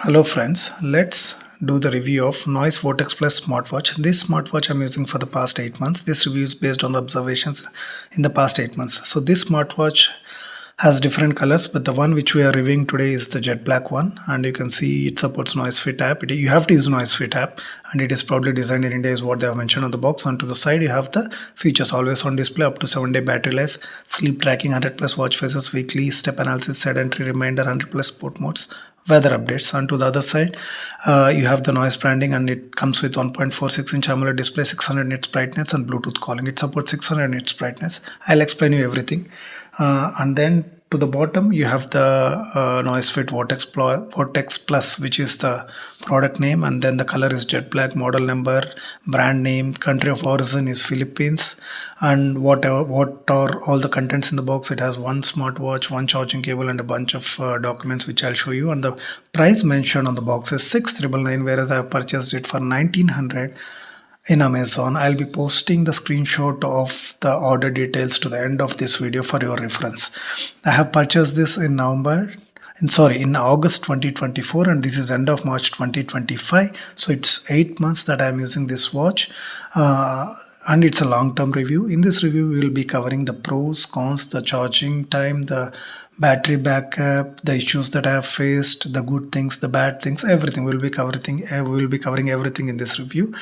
Hello friends, let's do the review of Noise Vortex Plus smartwatch. This smartwatch I'm using for the past 8 months. This review is based on the observations in the past 8 months. So this smartwatch has different colors, but the one which we are reviewing today is the jet black one, and you can see it supports Noise Fit app. You have to use Noise Fit app, and it is proudly designed in India is what they have mentioned on the box. And to the side you have the features: always on display, up to 7-day battery life, sleep tracking, 100 plus watch faces weekly, step analysis, sedentary reminder, 100 plus sport modes, weather updates. And to the other side you have the noise branding, and it comes with 1.46-inch AMOLED display, 600 nits brightness, and Bluetooth calling. It supports 600 nits brightness. I'll explain you everything. And then to the bottom you have the Noise Fit Vortex Plus, which is the product name, and then the color is jet black, model number, brand name, country of origin is Philippines, and what are all the contents in the box. It has one smartwatch, one charging cable, and a bunch of documents which I'll show you. And the price mentioned on the box is 6,999, whereas I have purchased it for 1,900 in Amazon. I'll be posting the screenshot of the order details to the end of this video for your reference. I have purchased this in August 2024, and this is end of March 2025. So it's 8 months that I'm using this watch. And it's a long-term review. In this review, we will be covering the pros, cons, the charging time, the battery backup, the issues that I have faced, the good things, the bad things, everything. We will be covering everything in this review.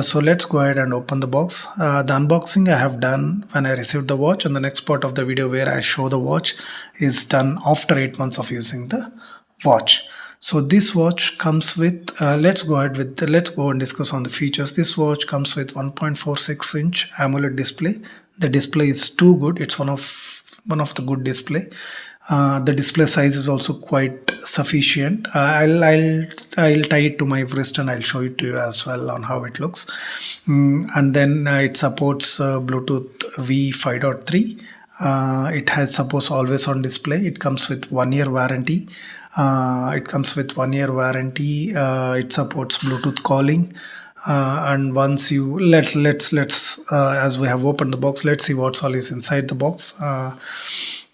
So let's go ahead and open the box. The unboxing I have done when I received the watch, and the next part of the video where I show the watch is done after 8 months of using the watch. So this watch comes with let's go and discuss on the features. This watch comes with 1.46-inch AMOLED display. The display is too good. It's one of the good display. The display size is also quite sufficient. I'll tie it to my wrist and I'll show it to you as well on how it looks. And then it supports Bluetooth V 5.3. It has supports always on display. It comes with 1 year warranty. It supports Bluetooth calling. And once you let's as we have opened the box, let's see what's all is inside the box.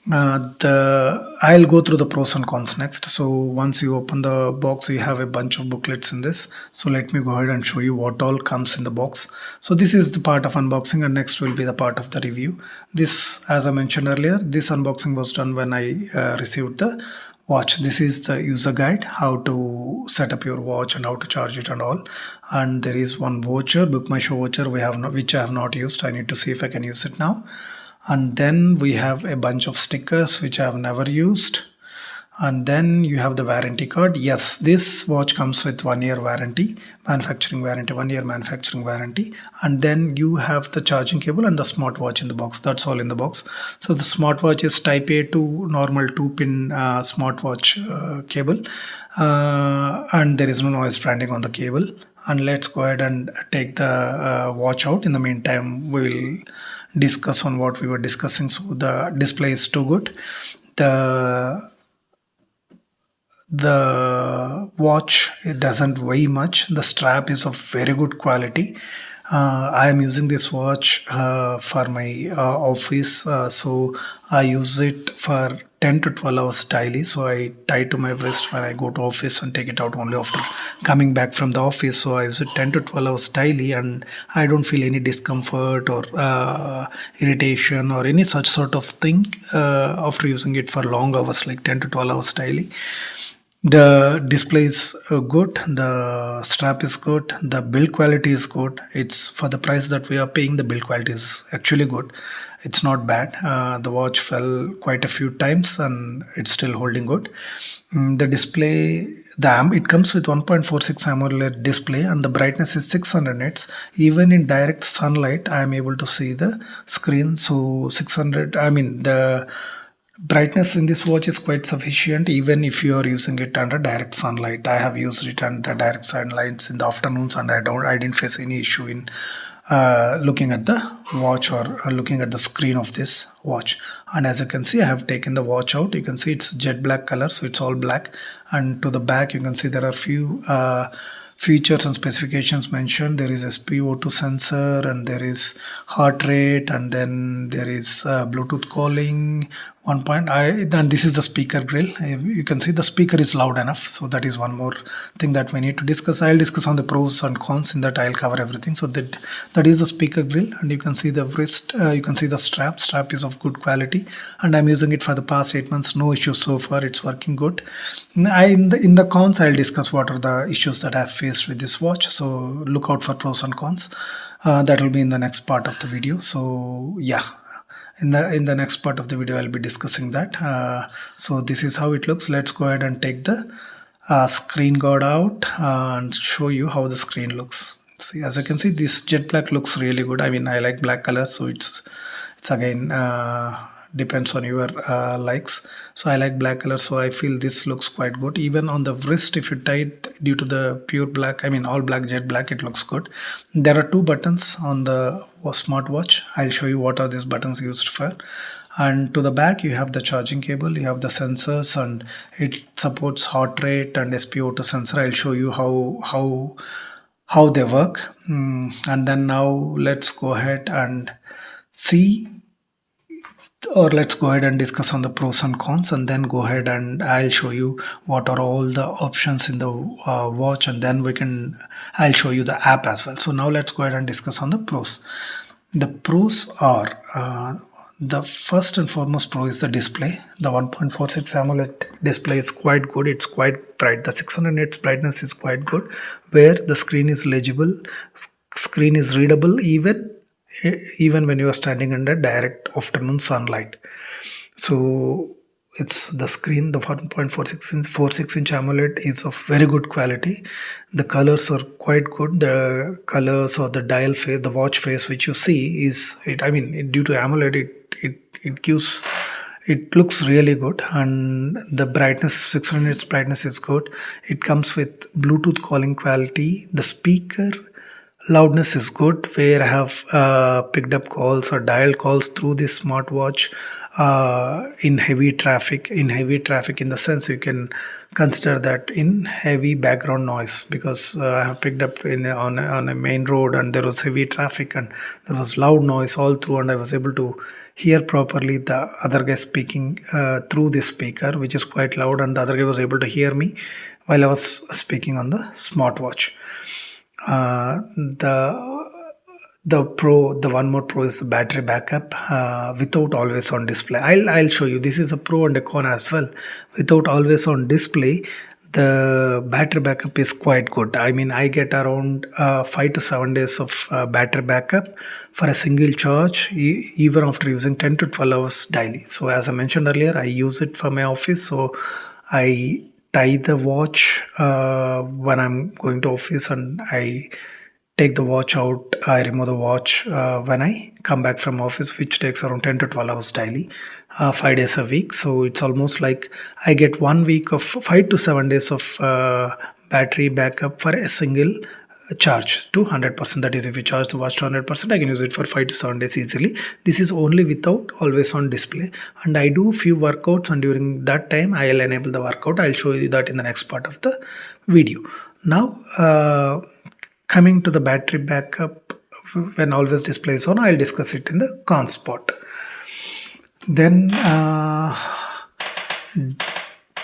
I'll go through the pros and cons next. So once you open the box, you have a bunch of booklets in this. So let me go ahead and show you what all comes in the box. So this is the part of unboxing, and next will be the part of the review. This, as I mentioned earlier, this unboxing was done when I received the watch. This is the user guide, how to set up your watch and how to charge it and all. And there is one voucher, Book My Show voucher, which I have not used. I need to see if I can use it now. And then we have a bunch of stickers which I have never used. And then you have the warranty card. Yes, this watch comes with 1 year warranty, manufacturing warranty, 1 year manufacturing warranty. And then you have the charging cable and the smartwatch in the box. That's all in the box. So the smartwatch is type A to normal 2-pin smartwatch cable. And there is no noise branding on the cable. And let's go ahead and take the watch out. In the meantime, we will discuss on what we were discussing. So the display is too good. The watch, it doesn't weigh much. The strap is of very good quality. I am using this watch for my office, so I use it for 10 to 12 hours daily. So I tie to my wrist when I go to office and take it out only after coming back from the office. So I use it 10 to 12 hours daily, and I don't feel any discomfort or irritation or any such sort of thing after using it for long hours, like 10 to 12 hours daily. The display is good, the strap is good, the build quality is good. It's for the price that we are paying, the build quality is actually good. It's not bad. The watch fell quite a few times and it's still holding good. The display, it comes with 1.46 AMOLED display, and the brightness is 600 nits. Even in direct sunlight, I am able to see the screen. So 600, the brightness in this watch is quite sufficient even if you are using it under direct sunlight. I have used it under direct sunlights in the afternoons, and I didn't face any issue in looking at the watch or looking at the screen of this watch. And as you can see, I have taken the watch out. You can see it's jet black color, so it's all black. And to the back you can see there are few features and specifications mentioned. There is SpO2 sensor, and there is heart rate, and then there is Bluetooth calling, one point. Then this is the speaker grill. You can see the speaker is loud enough, so that is one more thing that we need to discuss. I'll discuss on the pros and cons. In that I'll cover everything. So that is the speaker grill, and you can see the wrist. You can see the strap is of good quality, and I'm using it for the past 8 months. No issues so far. It's working good. In the cons, I'll discuss what are the issues that I've faced with this watch. So look out for pros and cons. That will be in the next part of the video. So yeah, in the next part of the video I'll be discussing that. So this is how it looks. Let's go ahead and take the screen guard out and show you how the screen looks. See, as you can see, this jet black looks really good. I mean, I like black color, so it's again depends on your likes. So I like black color, so I feel this looks quite good. Even on the wrist, if you tie it due to the pure black, I mean all black jet black, it looks good. There are two buttons on the smartwatch. I'll show you what are these buttons used for. And to the back you have the charging cable, you have the sensors, and it supports heart rate and SpO2 sensor. I'll show you how they work. And then now let's go ahead and see, or let's go ahead and discuss on the pros and cons, and then go ahead and I'll show you what are all the options in the watch, and then I'll show you the app as well. So now let's go ahead and discuss on the pros. The pros are, the first and foremost pro is the display. The 1.46 AMOLED display is quite good. It's quite bright. The 600 nits brightness is quite good, where the screen is legible, screen is readable even when you are standing under direct afternoon sunlight. So it's the screen, the 1.46 inch AMOLED is of very good quality. The colors are quite good. The colors or the dial face, the watch face which you see is it. I mean, due to AMOLED, it looks really good, and the brightness, 600 nits brightness is good. It comes with Bluetooth calling quality. The speaker loudness is good, where I have picked up calls or dialed calls through this smartwatch in heavy traffic. In the sense, you can consider that in heavy background noise, because I have picked up on a main road, and there was heavy traffic and there was loud noise all through, and I was able to hear properly the other guy speaking through this speaker, which is quite loud, and the other guy was able to hear me while I was speaking on the smartwatch. The one more pro is the battery backup without always on display. I'll show you. This is a pro and a con as well. Without always on display, the battery backup is quite good. I mean, I get around 5 to 7 days of battery backup for a single charge, even after using 10 to 12 hours daily. So as I mentioned earlier, I use it for my office. So I tie the watch when I'm going to office, and I take the watch out. I remove the watch when I come back from office, which takes around 10 to 12 hours daily, 5 days a week. So it's almost like I get 1 week of 5 to 7 days of battery backup for a single charge to 100%. That is, if you charge the watch to 100%, I can use it for 5 to 7 days easily. This is only without always on display, and I do few workouts, and during that time I'll enable the workout. I'll show you that in the next part of the video. Now coming to the battery backup when always display is on, I'll discuss it in the cons part. Then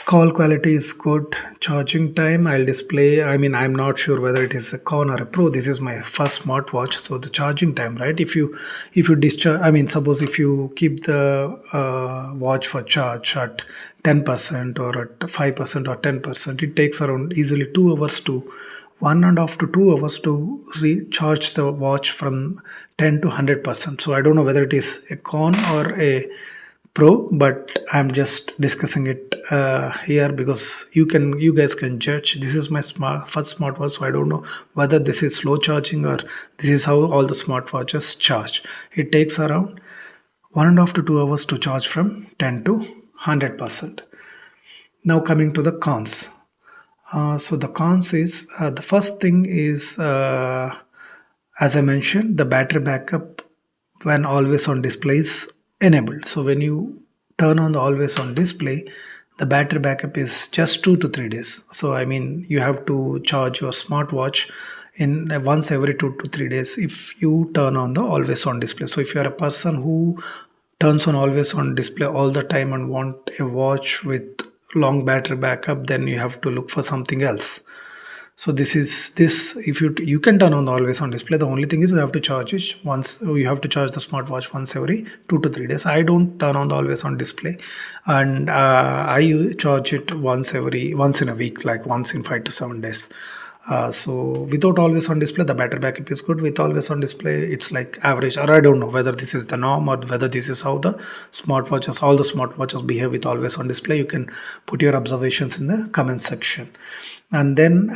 call quality is good. Charging time, I'll display. I mean, I'm not sure whether it is a con or a pro. This is my first smartwatch, so the charging time, right? If you discharge, I mean, suppose if you keep the watch for charge at 10% or at 5% or 10%, it takes around easily 2 hours to 1.5 to 2 hours to recharge the watch from 10 to 100%. So I don't know whether it is a con or a pro, but I'm just discussing it here because you guys can judge. This is my first smartwatch, so I don't know whether this is slow charging or this is how all the smartwatches charge. It takes around 1.5 to 2 hours to charge from 10 to 100%. Now coming to the cons. So the cons is, the first thing is, as I mentioned, the battery backup when always on display is enabled. So when you turn on the always on display, the battery backup is just 2 to 3 days. So I mean, you have to charge your smartwatch in once every 2 to 3 days if you turn on the always on display. So if you are a person who turns on always on display all the time and want a watch with long battery backup, then you have to look for something else. So this is this. If you can turn on the always on display, the only thing is you have to charge it once. You have to charge the smartwatch once every 2 to 3 days. I don't turn on the always on display, and charge it once in a week, like once in 5 to 7 days. So without always on display, the battery backup is good. With always on display, it's like average, or I don't know whether this is the norm or whether this is how the all the smartwatches behave with always on display. You can put your observations in the comment section. And then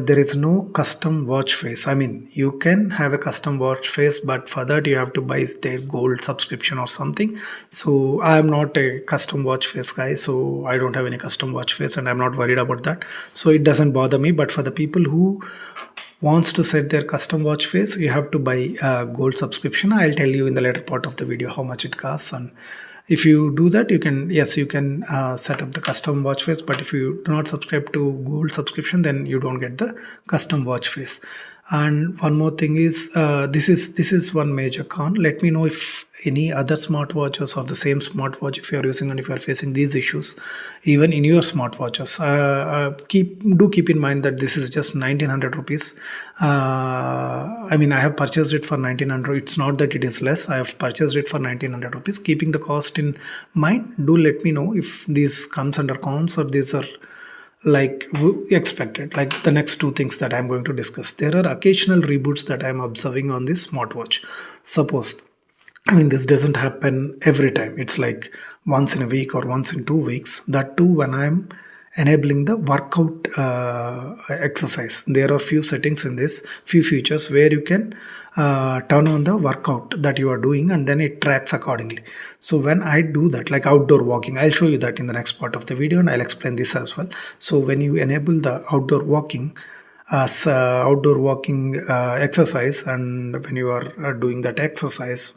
there is no custom watch face. I mean, you can have a custom watch face, but for that you have to buy their gold subscription or something. So I am not a custom watch face guy, so I don't have any custom watch face, and I'm not worried about that. So it doesn't bother me. But for the people who wants to set their custom watch face, you have to buy a gold subscription. I'll tell you in the later part of the video how much it costs, and if you do that, you can, yes, you can set up the custom watch face. But if you do not subscribe to gold subscription, then you don't get the custom watch face. And one more thing is, this is one major con. Let me know if any other smartwatches or the same smartwatch, if you are using and if you are facing these issues even in your smartwatches. Keep in mind that this is just 1900 rupees. I mean, I have purchased it for 1900. It's not that it is less. I have purchased it for 1900 rupees. Keeping the cost in mind, do let me know if this comes under cons or these are like expected, like the next two things that I'm going to discuss. There are occasional reboots that I'm observing on this smartwatch. Suppose, I mean, this doesn't happen every time. It's like once in a week or once in 2 weeks. That too, when I'm enabling the workout exercise. There are few settings in this, few features where you can turn on the workout that you are doing, and then it tracks accordingly. So when I do that, like outdoor walking, I'll show you that in the next part of the video, and I'll explain this as well. So when you enable the outdoor walking as outdoor walking exercise, and when you are doing that exercise,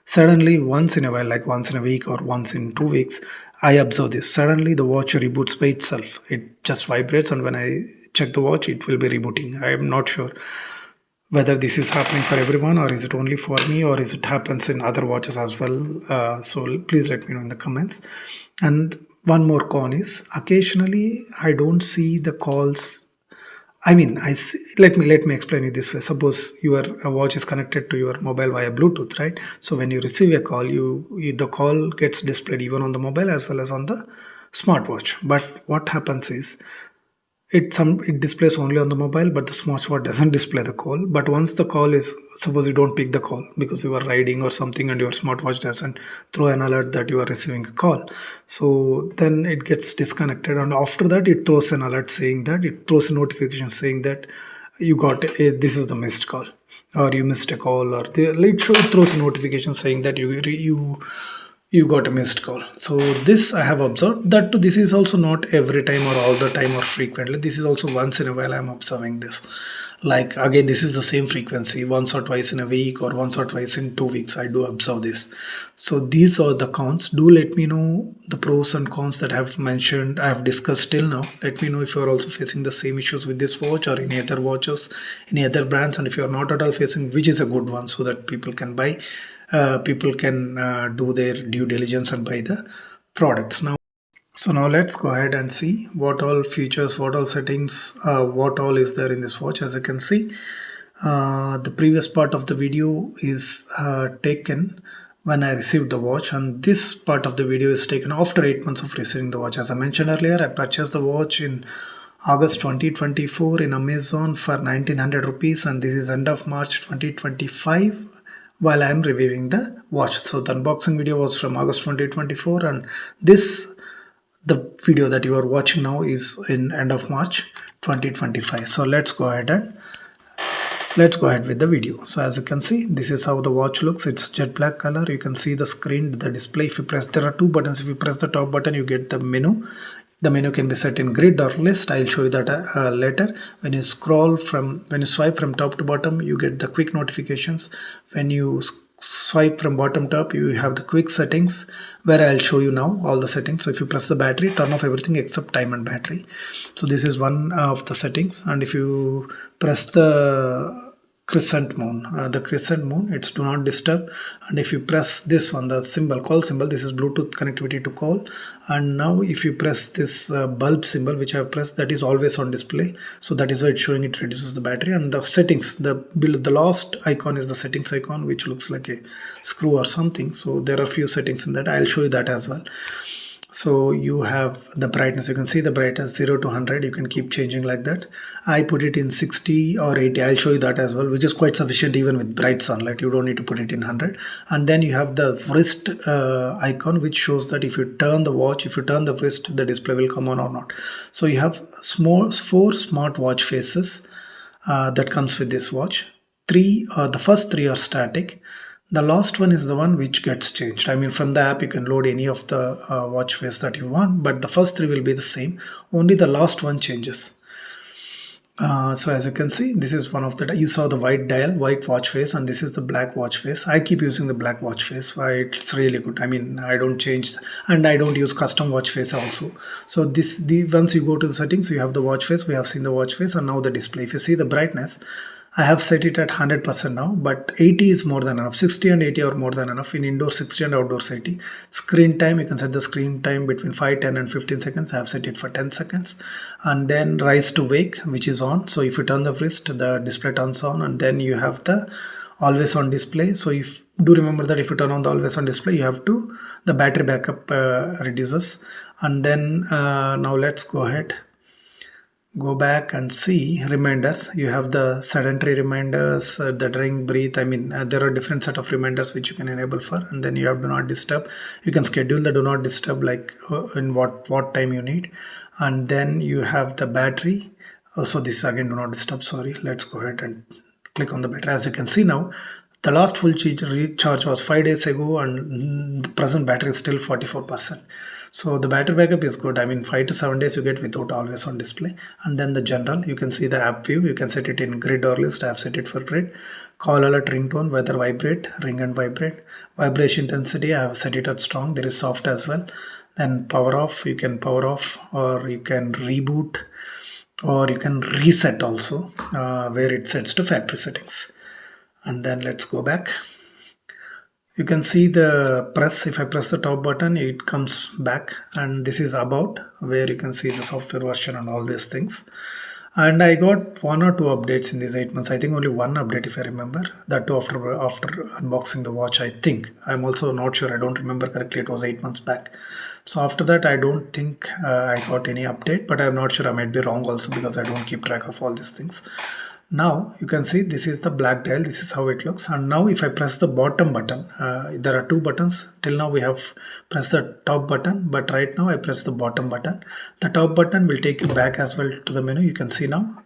suddenly once in a while, like once in a week or once in 2 weeks, I observe this. Suddenly the watch reboots by itself. It just vibrates, and when I check the watch, it will be rebooting. I am not sure whether this is happening for everyone, or is it only for me, or is it happens in other watches as well. So please let me know in the comments. And one more con is, occasionally I don't see the calls. I mean, let me explain you this way. Suppose your watch is connected to your mobile via Bluetooth, right? So when you receive a call, the call gets displayed even on the mobile as well as on the smartwatch. But what happens is, it displays only on the mobile, but the smartwatch doesn't display the call. But once the call is, suppose you don't pick the call because you are riding or something, and your smartwatch doesn't throw an alert that you are receiving a call, so then it gets disconnected, and after that it throws an alert saying that, it throws a notification saying that you got this is the missed call, or you missed a call, or it throws a notification saying that you got a missed call. So this I have observed. That too, this is also not every time or all the time or frequently. This is also once in a while I'm observing this. Like again, this is the same frequency, once or twice in a week or once or twice in 2 weeks. I do observe this. So these are the cons. Do let me know the pros and cons that I have mentioned, I have discussed till now. Let me know if you are also facing the same issues with this watch or any other watches, any other brands, and if you are not at all facing, which is a good one, so that people can buy, people can do their due diligence and buy the products. Now let's go ahead and see what all features, what all settings, what all is there in this watch. As you can see, the previous part of the video is taken when I received the watch, and this part of the video is taken after 8 months of receiving the watch. As I mentioned earlier, I purchased the watch in August 2024 in Amazon for 1900 rupees, and this is end of March 2025 while I am reviewing the watch. So the unboxing video was from August 2024, and the video that you are watching now is in end of March 2025. So let's go ahead with the video. So as you can see, this is how the watch looks. It's jet black color. You can see the screen, the display. If you press, there are two buttons. If you press the top button, you get the menu. The menu can be set in grid or list. I'll show you that later. When you swipe from top to bottom, you get the quick notifications. When you swipe from bottom to top, you have the quick settings, where I'll show you now all the settings. So if you press the battery, turn off everything except time and battery. So this is one of the settings. And if you press the crescent moon. The crescent moon, it's do not disturb. And if you press this one, the symbol, call symbol, this is Bluetooth connectivity to call. And now if you press this bulb symbol, which I have pressed, that is always on display. So that is why it's showing it reduces the battery. And the settings, the last icon is the settings icon, which looks like a screw or something. So there are few settings in that. I'll show you that as well. So you have the brightness, you can see the brightness 0 to 100, you can keep changing like that. I put it in 60 or 80, I'll show you that as well, which is quite sufficient even with bright sunlight. You don't need to put it in 100. And then you have the wrist icon, which shows that if you turn the watch, if you turn the wrist, the display will come on or not. So you have four smartwatch faces that comes with this watch. The first three are static. The last one is the one which gets changed. I mean, from the app you can load any of the watch face that you want, but the first three will be the same. Only the last one changes. So as you can see, this is one of the, you saw the white dial, white watch face, and this is the black watch face. I keep using the black watch face. Why? It's really good. I mean, I don't change, and I don't use custom watch face also. So once you go to the settings, you have the watch face. We have seen the watch face, and now the display. If you see the brightness, I have set it at 100% now, but 80 is more than enough. 60 and 80 are more than enough. In indoor 60 and outdoors 80. Screen time, you can set the screen time between 5, 10 and 15 seconds. I have set it for 10 seconds. And then rise to wake, which is on. So if you turn the wrist, the display turns on, and then you have the always on display. So if do remember that if you turn on the always on display, you have to, the battery backup reduces. And then now let's go ahead, go back and see reminders. You have the sedentary reminders, the drink, breathe. I mean, there are different set of reminders which you can enable for. And then you have do not disturb. You can schedule the do not disturb, like in what time you need. And then you have the battery. Also, this is again do not disturb. Sorry, let's go ahead and click on the battery. As you can see now, the last full recharge was 5 days ago, and the present battery is still 44%. So the battery backup is good. I mean, 5 to 7 days you get without always on display. And then the general, you can see the app view. You can set it in grid or list. I have set it for grid. Call alert, ringtone, weather, vibrate, ring and vibrate. Vibration intensity, I have set it at strong. There is soft as well. Then power off, you can power off, or you can reboot, or you can reset also, where it sets to factory settings. And then let's go back. You can see the press. If I press the top button, it comes back, and this is about, where you can see the software version and all these things. And I got 1 or 2 updates in these 8 months. I think only one update, if I remember. That too after unboxing the watch, I think. I'm also not sure. I don't remember correctly. It was 8 months back. So after that, I don't think I got any update. But I'm not sure. I might be wrong also, because I don't keep track of all these things. Now you can see this is the black dial. This is how it looks. And now if I press the bottom button, there are 2 buttons. Till now we have pressed the top button, but right now I press the bottom button. The top button will take you back as well to the menu. You can see now,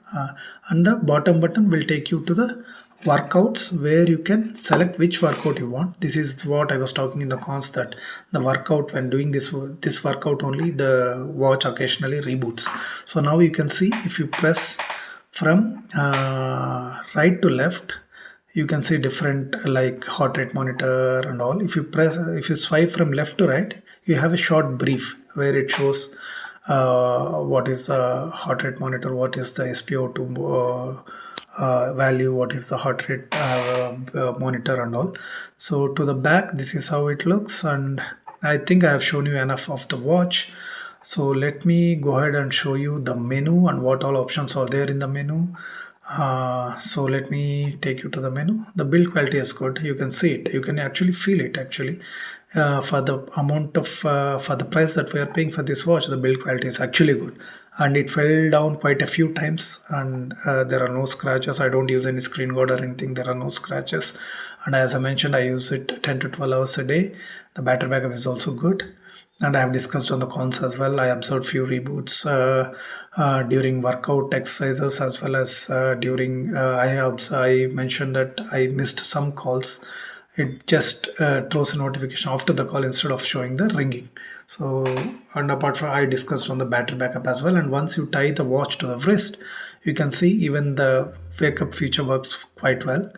and the bottom button will take you to the workouts, where you can select which workout you want. This is what I was talking in the cons, that the workout, when doing this workout only, the watch occasionally reboots. So now you can see, if you press from right to left, you can see different, like heart rate monitor and all. If you swipe from left to right, you have a short brief where it shows what is the heart rate monitor, what is the SpO2 value, what is the heart rate monitor and all. So to the back, this is how it looks, and I think I have shown you enough of the watch. So let me go ahead and show you the menu and what all options are there in the menu. So let me take you to the menu. The build quality is good. You can see it. You can actually feel it actually. For the amount of for the price that we are paying for this watch, the build quality is actually good, and it fell down quite a few times, and there are no scratches. I don't use any screen guard or anything. There are no scratches, and as I mentioned, I use it 10 to 12 hours a day. The battery backup is also good, and I have discussed on the cons as well. I observed few reboots during workout exercises, as well as during I mentioned that I missed some calls. It just throws a notification after the call instead of showing the ringing. So, and apart from, I discussed on the battery backup as well. And once you tie the watch to the wrist, you can see even the wake up feature works quite well.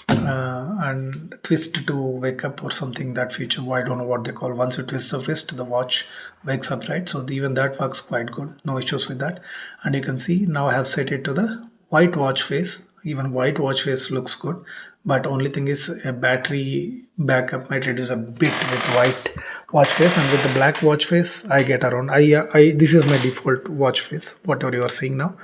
And twist to wake up or something, that feature, I don't know what they call. Once you twist the wrist, the watch wakes up, right? So even that works quite good. No issues with that. And you can see now I have set it to the white watch face. Even white watch face looks good, but only thing is a battery backup might reduce a bit with white watch face, and with the black watch face I get around. I this is my default watch face, whatever you are seeing now.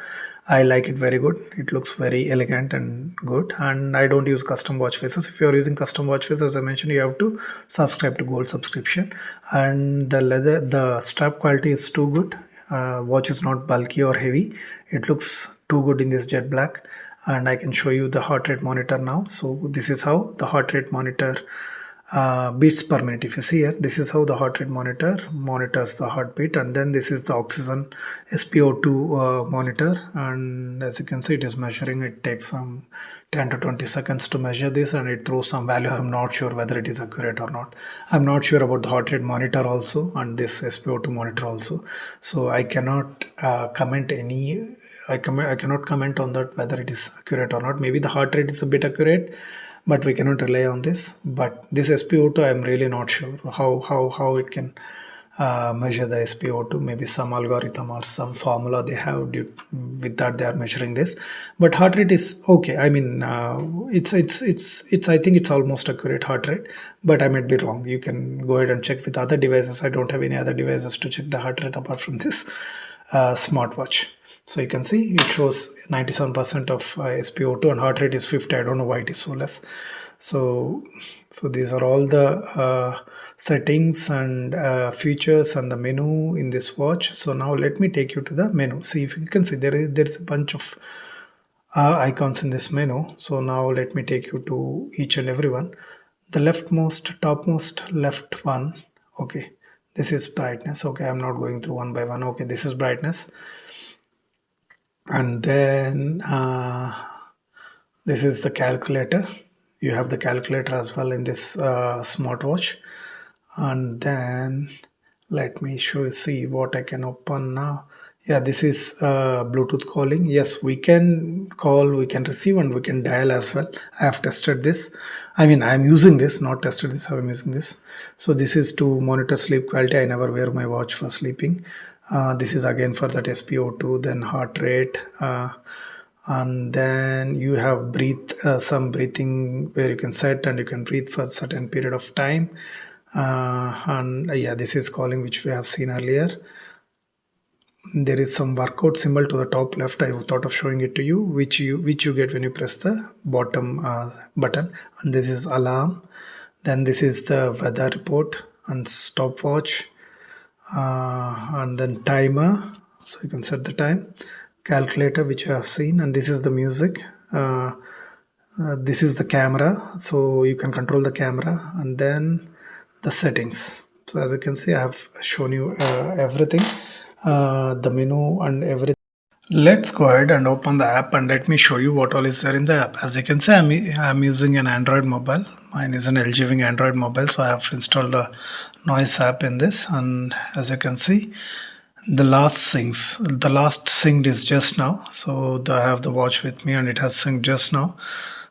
I like it very good. It looks very elegant and good, and I don't use custom watch faces. If you are using custom watch faces, as I mentioned, you have to subscribe to gold subscription. And the strap quality is too good. Watch is not bulky or heavy. It looks too good in this jet black. And I can show you the heart rate monitor now. So this is how the heart rate monitor beats per minute. If you see here, this is how the heart rate monitor monitors the heartbeat, and then this is the oxygen SpO2 monitor, and as you can see, it is measuring. It takes some 10 to 20 seconds to measure this, and it throws some value. I'm not sure whether it is accurate or not. I'm not sure about the heart rate monitor also, and this SpO2 monitor also, so I cannot comment any. I cannot comment on that whether it is accurate or not. Maybe the heart rate is a bit accurate, but we cannot rely on this. But this SpO2, I'm really not sure how it can measure the SpO2. Maybe some algorithm or some formula they have with that they are measuring this. But heart rate is okay. I mean, it's I think it's almost accurate heart rate, but I might be wrong. You can go ahead and check with other devices. I don't have any other devices to check the heart rate apart from this smartwatch. So you can see it shows 97% of SpO2, and heart rate is 50. I don't know why it is so less. So these are all the settings and features and the menu in this watch. So now let me take you to the menu. See, if you can see, there's a bunch of icons in this menu. So now let me take you to each and every one. The leftmost, topmost left one. Okay, this is brightness. Okay, I'm not going through one by one. Okay, this is brightness. And then this is the calculator. You have the calculator as well in this smartwatch. And then let me see what I can open now. Yeah, this is Bluetooth calling. Yes, we can call, we can receive, and we can dial as well. I have tested this. I mean, I'm using this, not tested this, I'm using this. So this is to monitor sleep quality. I never wear my watch for sleeping. This is again for that SpO2, then heart rate, and then you have some breathing where you can set and you can breathe for a certain period of time. And yeah, this is calling, which we have seen earlier. There is some workout symbol to the top left. I thought of showing it to you, which you get when you press the bottom button. And this is alarm. Then this is the weather report and stopwatch. And then timer, so you can set the time, calculator, which you have seen, and this is the music. This is the camera, so you can control the camera, and then the settings. So as you can see, I have shown you everything, the menu and everything. Let's go ahead and open the app and let me show you what all is there in the app. As you can see, I'm using an Android mobile. Mine is an LG Wing Android mobile, so I have installed the Noise app in this. And as you can see, the last synced is just now. So I have the watch with me and it has synced just now.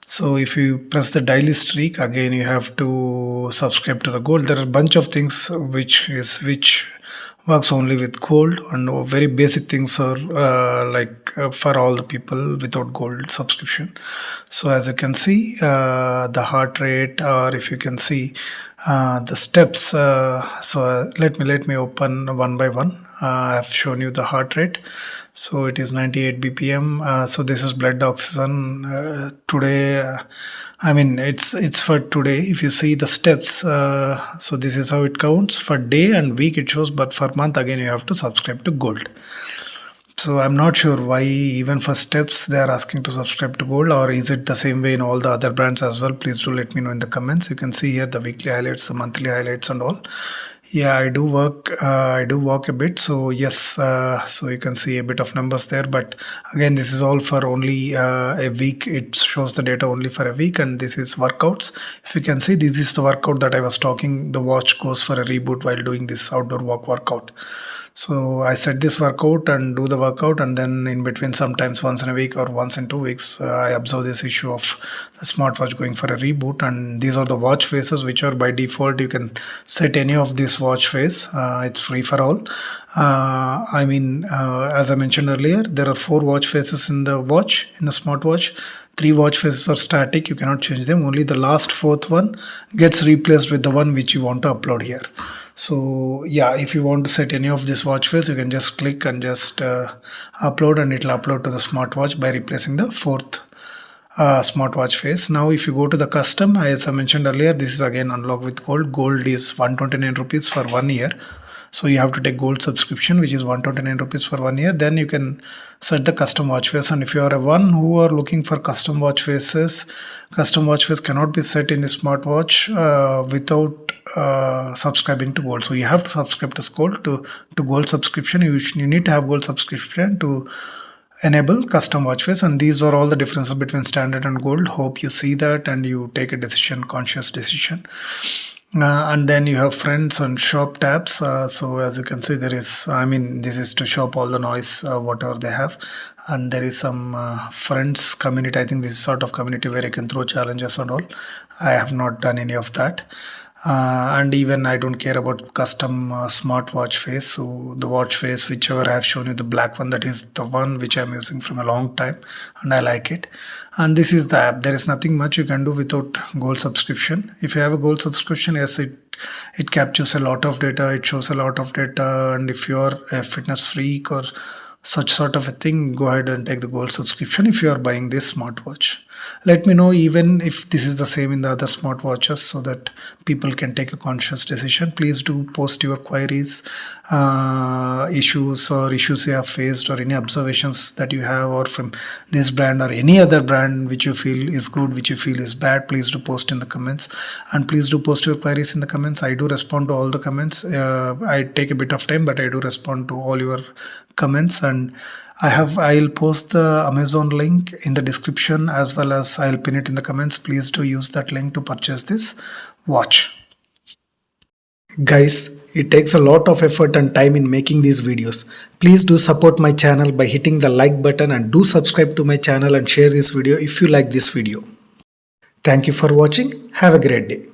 So if you press the daily streak, again you have to subscribe to the gold. There are a bunch of things which works only with gold, and very basic things are for all the people without gold subscription. So as you can see, the heart rate, or if you can see the steps. Let me open one by one. I've shown you the heart rate. So it is 98 bpm. So this is blood oxygen today. I mean, it's for today. If you see the steps, so this is how it counts for day and week. It shows, but for month again you have to subscribe to gold. So I'm not sure why even for steps they are asking to subscribe to gold, or is it the same way in all the other brands as well? Please do let me know in the comments. You can see here the weekly highlights, the monthly highlights and all. Yeah, I do walk a bit. So yes, so you can see a bit of numbers there, but again, this is all for only a week. It shows the data only for a week, and this is workouts. If you can see, this is the workout that I was talking. The watch goes for a reboot while doing this outdoor walk workout. So I set this workout and do the workout, and then in between, sometimes once in a week or once in 2 weeks, I observe this issue of the smartwatch going for a reboot. And these are the watch faces, which are by default. You can set any of this watch face. It's free for all. As I mentioned earlier, there are 4 watch faces in the watch, in the smartwatch. three watch faces are static, you cannot change them. Only the last fourth one gets replaced with the one which you want to upload here. So yeah, if you want to set any of this watch face, you can just click and just upload, and it will upload to the smartwatch by replacing the fourth smartwatch face. Now if you go to the custom, as I mentioned earlier, this is again unlocked with gold is 129 rupees for 1 year. So you have to take gold subscription, which is 129 rupees for 1 year. Then you can set the custom watch face. And if you are a one who are looking for custom watch faces, custom watch face cannot be set in the smartwatch without subscribing to gold. So you have to subscribe to gold subscription. You need to have gold subscription to enable custom watch face. And these are all the differences between standard and gold. Hope you see that and you take a conscious decision. And then you have friends and shop tabs. So as you can see, there is, this is to shop all the noise whatever they have. And there is some friends community. I think this is sort of community where you can throw challenges and all. I have not done any of that. And even I don't care about custom smartwatch face. So the watch face, whichever I have shown you, the black one, that is the one which I'm using from a long time, and I like it. And this is the app. There is nothing much you can do without gold subscription. If you have a gold subscription, yes, it captures a lot of data, it shows a lot of data. And if you are a fitness freak or such sort of a thing, go ahead and take the gold subscription if you are buying this smartwatch. Let me know even if this is the same in the other smartwatches, so that people can take a conscious decision. Please do post your queries, issues you have faced, or any observations that you have, or from this brand or any other brand which you feel is good, which you feel is bad. Please do post in the comments, and please do post your queries in the comments. I do respond to all the comments. I take a bit of time, but I do respond to all your comments. And I'll post the Amazon link in the description, as well as I'll pin it in the comments. Please do use that link to purchase this watch. Guys, it takes a lot of effort and time in making these videos. Please do support my channel by hitting the like button, and do subscribe to my channel and share this video if you like this video. Thank you for watching. Have a great day.